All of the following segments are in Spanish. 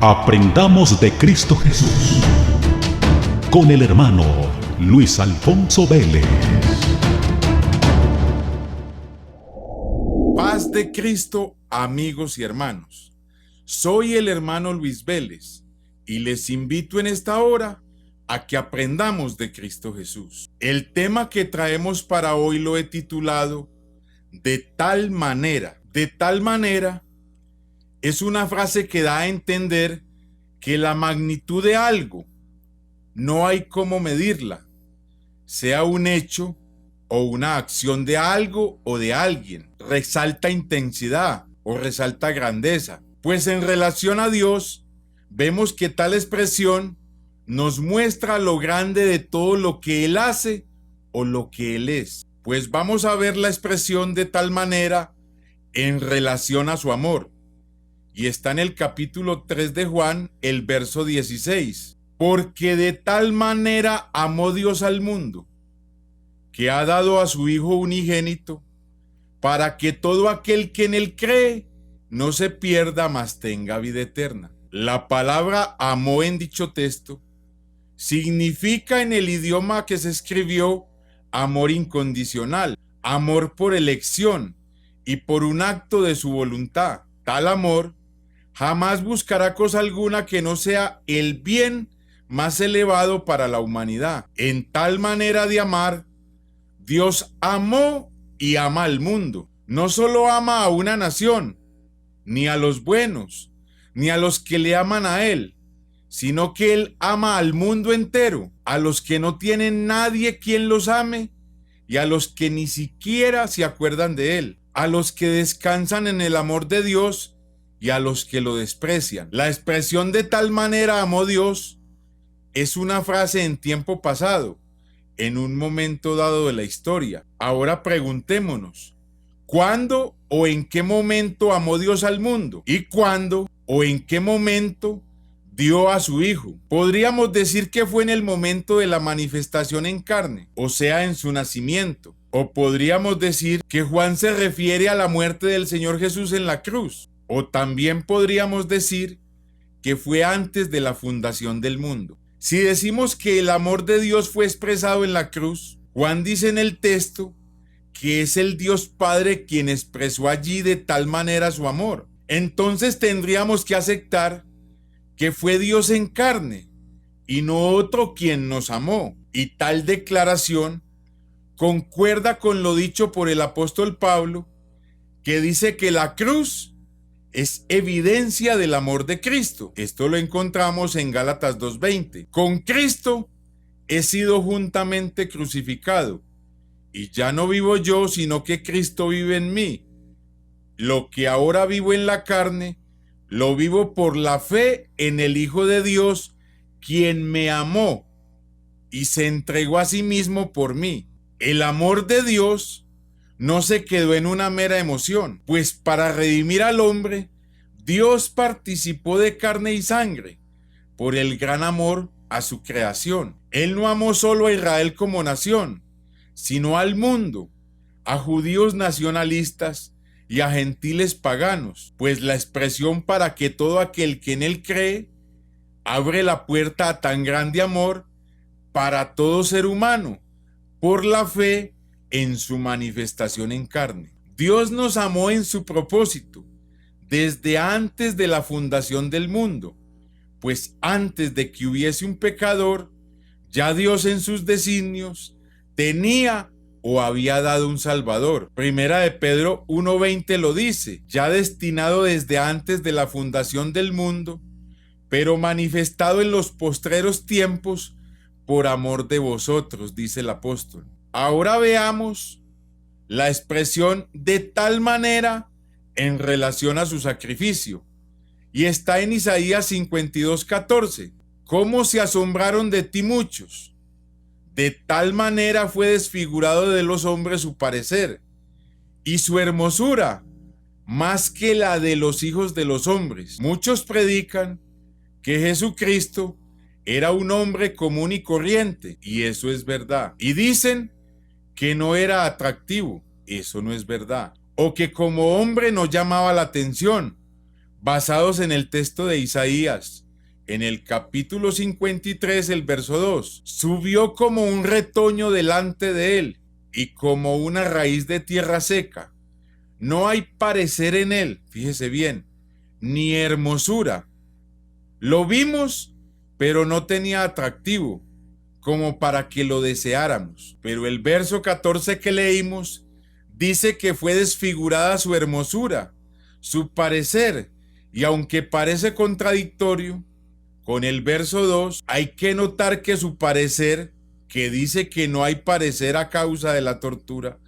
Aprendamos de Cristo Jesús con el hermano Luis Alfonso Vélez. Paz de Cristo, amigos y hermanos. Soy el hermano Luis Vélez y les invito en esta hora a que aprendamos de Cristo Jesús. El tema que traemos para hoy lo he titulado De tal manera. De tal manera es una frase que da a entender que la magnitud de algo no hay cómo medirla, sea un hecho o una acción de algo o de alguien. Resalta intensidad o resalta grandeza. Pues en relación a Dios, vemos que tal expresión nos muestra lo grande de todo lo que Él hace o lo que Él es. Pues vamos a ver la expresión de tal manera en relación a su amor. Y está en el capítulo 3 de Juan, el verso 16. Porque de tal manera amó Dios al mundo, que ha dado a su Hijo unigénito, para que todo aquel que en Él cree no se pierda, mas tenga vida eterna. La palabra amó en dicho texto significa en el idioma que se escribió amor incondicional, amor por elección y por un acto de su voluntad. Tal amor jamás buscará cosa alguna que no sea el bien más elevado para la humanidad. En tal manera de amar, Dios amó y ama al mundo. No solo ama a una nación, ni a los buenos, ni a los que le aman a Él, sino que Él ama al mundo entero, a los que no tienen nadie quien los ame y a los que ni siquiera se acuerdan de Él, a los que descansan en el amor de Dios y a los que lo desprecian. La expresión de tal manera amó Dios es una frase en tiempo pasado, en un momento dado de la historia. Ahora preguntémonos, ¿cuándo o en qué momento amó Dios al mundo? ¿Y cuándo o en qué momento dio a su Hijo? Podríamos decir que fue en el momento de la manifestación en carne, o sea, en su nacimiento. O podríamos decir que Juan se refiere a la muerte del Señor Jesús en la cruz. O también podríamos decir que fue antes de la fundación del mundo. Si decimos que el amor de Dios fue expresado en la cruz, Juan dice en el texto que es el Dios Padre quien expresó allí de tal manera su amor. Entonces tendríamos que aceptar que fue Dios en carne y no otro quien nos amó. Y tal declaración concuerda con lo dicho por el apóstol Pablo, que dice que la cruz es evidencia del amor de Cristo. Esto lo encontramos en Gálatas 2:20. Con Cristo he sido juntamente crucificado, y ya no vivo yo, sino que Cristo vive en mí. Lo que ahora vivo en la carne, lo vivo por la fe en el Hijo de Dios, quien me amó y se entregó a sí mismo por mí. El amor de Dios no se quedó en una mera emoción, pues para redimir al hombre, Dios participó de carne y sangre por el gran amor a su creación. Él no amó solo a Israel como nación, sino al mundo, a judíos nacionalistas y a gentiles paganos, pues la expresión para que todo aquel que en Él cree abre la puerta a tan grande amor para todo ser humano, por la fe en su manifestación en carne. Dios nos amó en su propósito, desde antes de la fundación del mundo, pues antes de que hubiese un pecador, ya Dios en sus designios tenía o había dado un Salvador. Primera de Pedro 1:20 lo dice, ya destinado desde antes de la fundación del mundo, pero manifestado en los postreros tiempos por amor de vosotros, dice el apóstol. Ahora veamos la expresión de tal manera en relación a su sacrificio. Y está en Isaías 52:14. ¿Cómo se asombraron de ti muchos? De tal manera fue desfigurado de los hombres su parecer, y su hermosura más que la de los hijos de los hombres. Muchos predican que Jesucristo era un hombre común y corriente, y eso es verdad. Y dicen que no era atractivo, eso no es verdad. O que como hombre no llamaba la atención, basados en el texto de Isaías, en el capítulo 53, el verso 2. Subió como un retoño delante de él y como una raíz de tierra seca. No hay parecer en él, fíjese bien, ni hermosura. Lo vimos, pero no tenía atractivo, como para que lo deseáramos. Pero el verso 14 que leímos dice que fue desfigurada su hermosura, su parecer, y aunque parece contradictorio con el verso 2, hay que notar que su parecer, que dice que no hay parecer a causa de la tortura,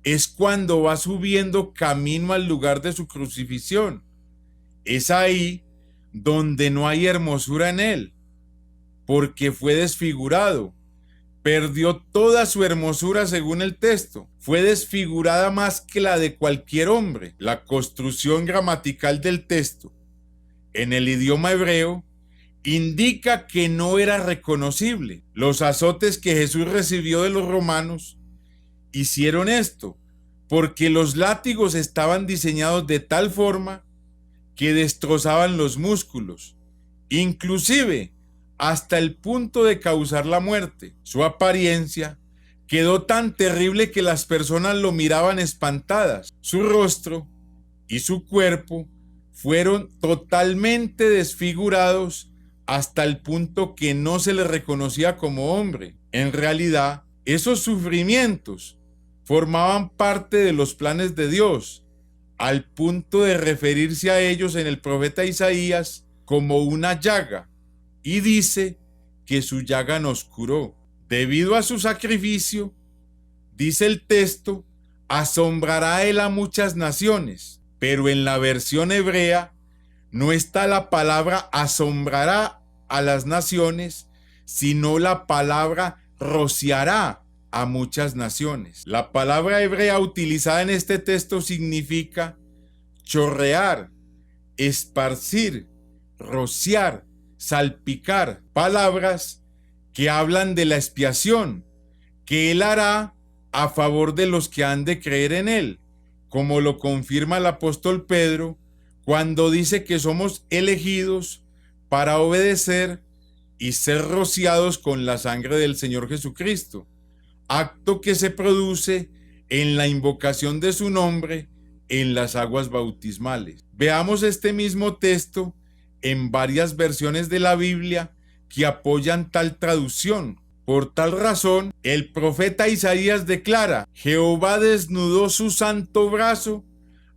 es cuando va subiendo camino al lugar de su crucifixión. Es ahí donde no hay hermosura en él, porque fue desfigurado. Perdió toda su hermosura según el texto. Fue desfigurada más que la de cualquier hombre. La construcción gramatical del texto en el idioma hebreo indica que no era reconocible. Los azotes que Jesús recibió de los romanos hicieron esto, porque los látigos estaban diseñados de tal forma que destrozaban los músculos, inclusive hasta el punto de causar la muerte. Su apariencia quedó tan terrible que las personas lo miraban espantadas. Su rostro y su cuerpo fueron totalmente desfigurados hasta el punto que no se le reconocía como hombre. En realidad, esos sufrimientos formaban parte de los planes de Dios, al punto de referirse a ellos en el profeta Isaías como una llaga, y dice que su llaga nos curó. Debido a su sacrificio, dice el texto, asombrará él a muchas naciones, pero en la versión hebrea no está la palabra asombrará a las naciones, sino la palabra rociará a muchas naciones. La palabra hebrea utilizada en este texto significa chorrear, esparcir, rociar, salpicar, palabras que hablan de la expiación que él hará a favor de los que han de creer en él, como lo confirma el apóstol Pedro cuando dice que somos elegidos para obedecer y ser rociados con la sangre del Señor Jesucristo, acto que se produce en la invocación de su nombre en las aguas bautismales. Veamos este mismo texto en varias versiones de la Biblia que apoyan tal traducción. Por tal razón, el profeta Isaías declara: Jehová desnudó su santo brazo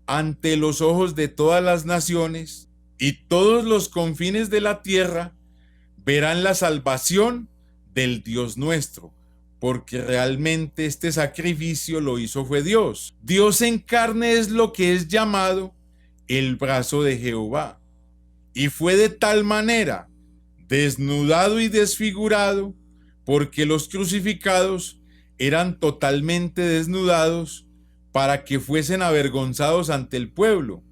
ante los ojos de todas las naciones, y todos los confines de la tierra verán la salvación del Dios nuestro, porque realmente este sacrificio lo hizo fue Dios. Dios en carne es lo que es llamado el brazo de Jehová, y fue de tal manera desnudado y desfigurado, porque los crucificados eran totalmente desnudados para que fuesen avergonzados ante el pueblo.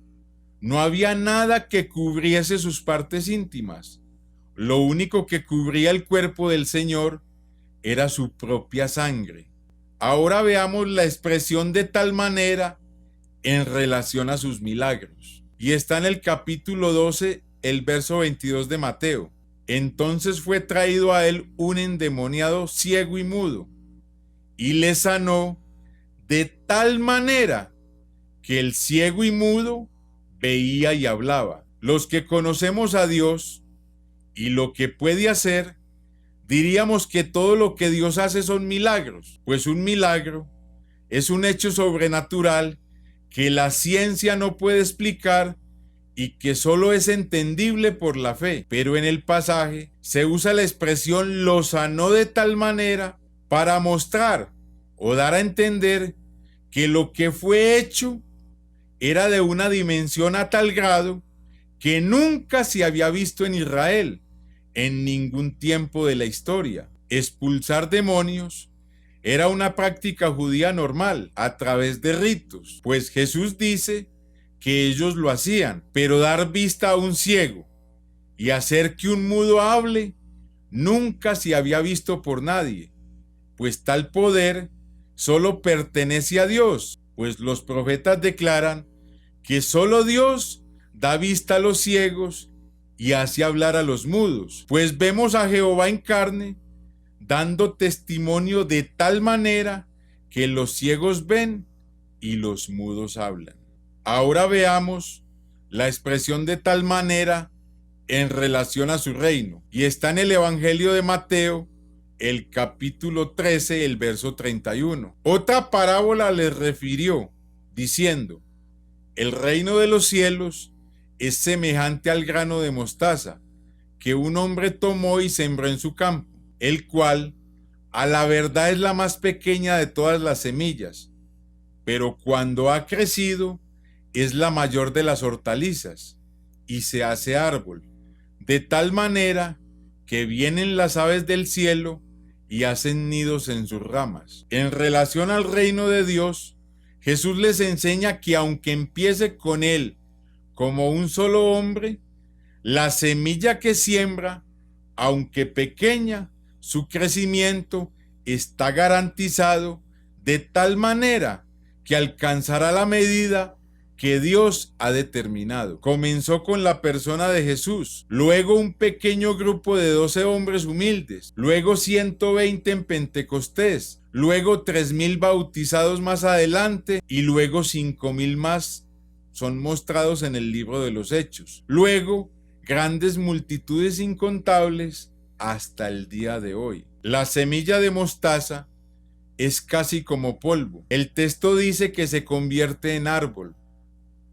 No había nada que cubriese sus partes íntimas. Lo único que cubría el cuerpo del Señor era su propia sangre. Ahora veamos la expresión de tal manera en relación a sus milagros. Y está en el capítulo 12, el verso 22 de Mateo. Entonces fue traído a él un endemoniado ciego y mudo, y le sanó de tal manera que el ciego y mudo veía y hablaba. Los que conocemos a Dios y lo que puede hacer, diríamos que todo lo que Dios hace son milagros, pues un milagro es un hecho sobrenatural que la ciencia no puede explicar y que solo es entendible por la fe. Pero en el pasaje se usa la expresión lo sanó de tal manera para mostrar o dar a entender que lo que fue hecho era de una dimensión a tal grado que nunca se había visto en Israel en ningún tiempo de la historia. Expulsar demonios era una práctica judía normal a través de ritos, pues Jesús dice que ellos lo hacían, pero dar vista a un ciego y hacer que un mudo hable nunca se había visto por nadie, pues tal poder solo pertenece a Dios, pues los profetas declaran que solo Dios da vista a los ciegos y hace hablar a los mudos. Pues vemos a Jehová en carne, dando testimonio de tal manera que los ciegos ven y los mudos hablan. Ahora veamos la expresión de tal manera en relación a su reino. Y está en el Evangelio de Mateo, el capítulo 13, el verso 31. Otra parábola les refirió, diciendo: el reino de los cielos es semejante al grano de mostaza, que un hombre tomó y sembró en su campo, el cual a la verdad es la más pequeña de todas las semillas, pero cuando ha crecido es la mayor de las hortalizas y se hace árbol, de tal manera que vienen las aves del cielo y hacen nidos en sus ramas. En relación al reino de Dios, Jesús les enseña que aunque empiece con él como un solo hombre, la semilla que siembra, aunque pequeña, su crecimiento está garantizado de tal manera que alcanzará la medida que Dios ha determinado. Comenzó con la persona de Jesús, luego un pequeño grupo de 12 hombres humildes, luego 120 en Pentecostés, luego 3,000 bautizados más adelante y luego 5,000 más son mostrados en el libro de los Hechos. Luego, grandes multitudes incontables hasta el día de hoy. La semilla de mostaza es casi como polvo. El texto dice que se convierte en árbol.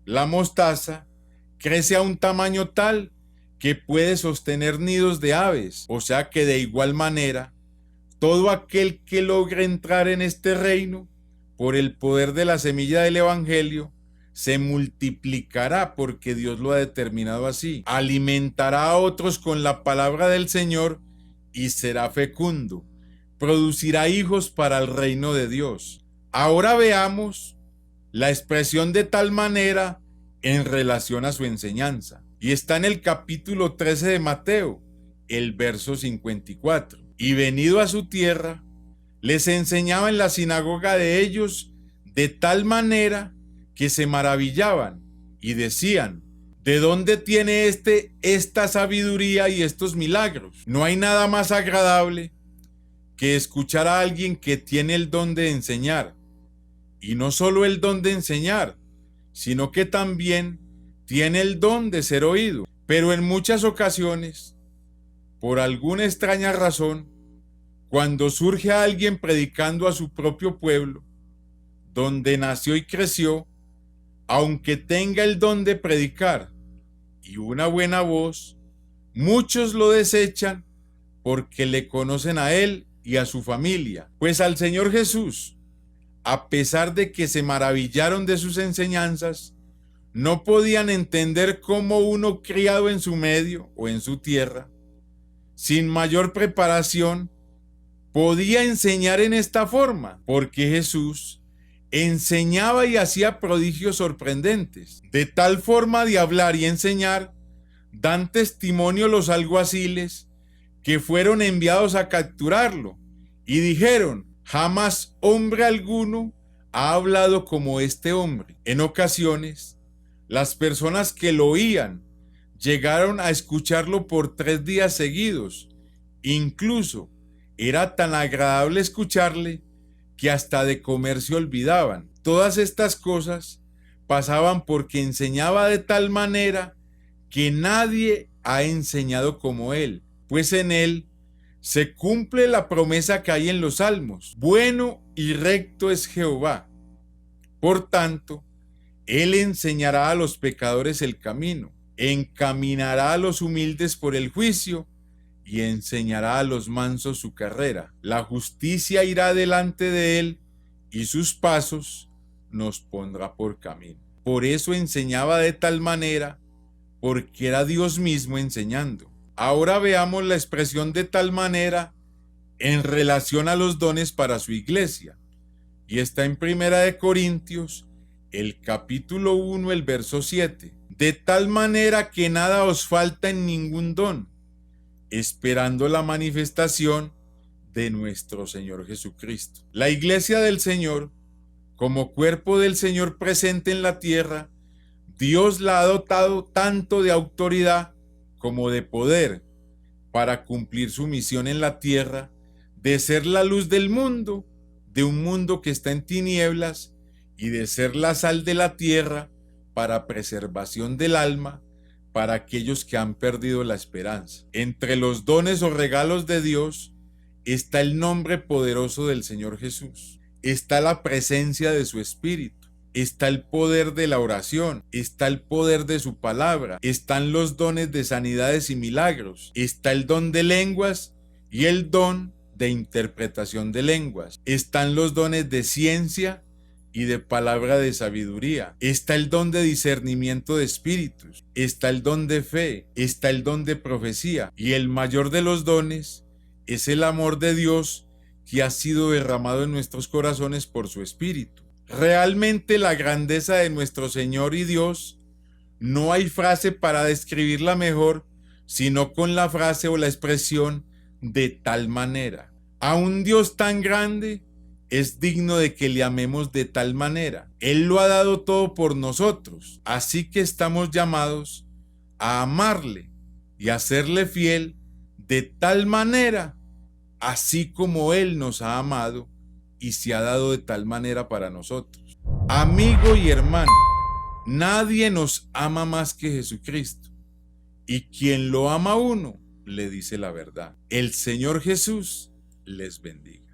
La mostaza crece a un tamaño tal que puede sostener nidos de aves, o sea que de igual manera, todo aquel que logre entrar en este reino, por el poder de la semilla del Evangelio, se multiplicará porque Dios lo ha determinado así. Alimentará a otros con la palabra del Señor y será fecundo. Producirá hijos para el reino de Dios. Ahora veamos la expresión de tal manera en relación a su enseñanza. Y está en el capítulo 13 de Mateo, el verso 54. Y venido a su tierra, les enseñaba en la sinagoga de ellos de tal manera que se maravillaban y decían: ¿de dónde tiene esta sabiduría y estos milagros? No hay nada más agradable que escuchar a alguien que tiene el don de enseñar. Y no solo el don de enseñar, sino que también tiene el don de ser oído. Pero en muchas ocasiones, por alguna extraña razón, cuando surge alguien predicando a su propio pueblo, donde nació y creció, aunque tenga el don de predicar y una buena voz, muchos lo desechan porque le conocen a él y a su familia. Pues al Señor Jesús, a pesar de que se maravillaron de sus enseñanzas, no podían entender cómo uno criado en su medio o en su tierra, sin mayor preparación, podía enseñar en esta forma, porque Jesús enseñaba y hacía prodigios sorprendentes. De tal forma de hablar y enseñar, dan testimonio los alguaciles que fueron enviados a capturarlo, y dijeron: jamás hombre alguno ha hablado como este hombre. En ocasiones, las personas que lo oían llegaron a escucharlo por 3 días seguidos. Incluso era tan agradable escucharle que hasta de comer se olvidaban. Todas estas cosas pasaban porque enseñaba de tal manera que nadie ha enseñado como él, pues en él se cumple la promesa que hay en los Salmos: bueno y recto es Jehová. Por tanto, él enseñará a los pecadores el camino, encaminará a los humildes por el juicio y enseñará a los mansos su carrera. La justicia irá delante de él y sus pasos nos pondrá por camino. Por eso enseñaba de tal manera, porque era Dios mismo enseñando. Ahora veamos la expresión de tal manera en relación a los dones para su iglesia. Y está en 1 Corintios, el capítulo 1, el verso 7. De tal manera que nada os falta en ningún don, esperando la manifestación de nuestro Señor Jesucristo. La iglesia del Señor, como cuerpo del Señor presente en la tierra, Dios la ha dotado tanto de autoridad como de poder para cumplir su misión en la tierra de ser la luz del mundo, de un mundo que está en tinieblas, y de ser la sal de la tierra para preservación del alma para aquellos que han perdido la esperanza. Entre los dones o regalos de Dios está el nombre poderoso del Señor Jesús, está la presencia de su Espíritu, está el poder de la oración, está el poder de su palabra, están los dones de sanidades y milagros, está el don de lenguas y el don de interpretación de lenguas, están los dones de ciencia y de palabra de sabiduría, está el don de discernimiento de espíritus, está el don de fe, está el don de profecía, y el mayor de los dones es el amor de Dios que ha sido derramado en nuestros corazones por su Espíritu. Realmente la grandeza de nuestro Señor y Dios, no hay frase para describirla mejor, sino con la frase o la expresión de tal manera. A un Dios tan grande es digno de que le amemos de tal manera. Él lo ha dado todo por nosotros, así que estamos llamados a amarle y a serle fiel de tal manera, así como Él nos ha amado y se ha dado de tal manera para nosotros. Amigo y hermano, nadie nos ama más que Jesucristo, y quien lo ama a uno le dice la verdad. El Señor Jesús les bendiga.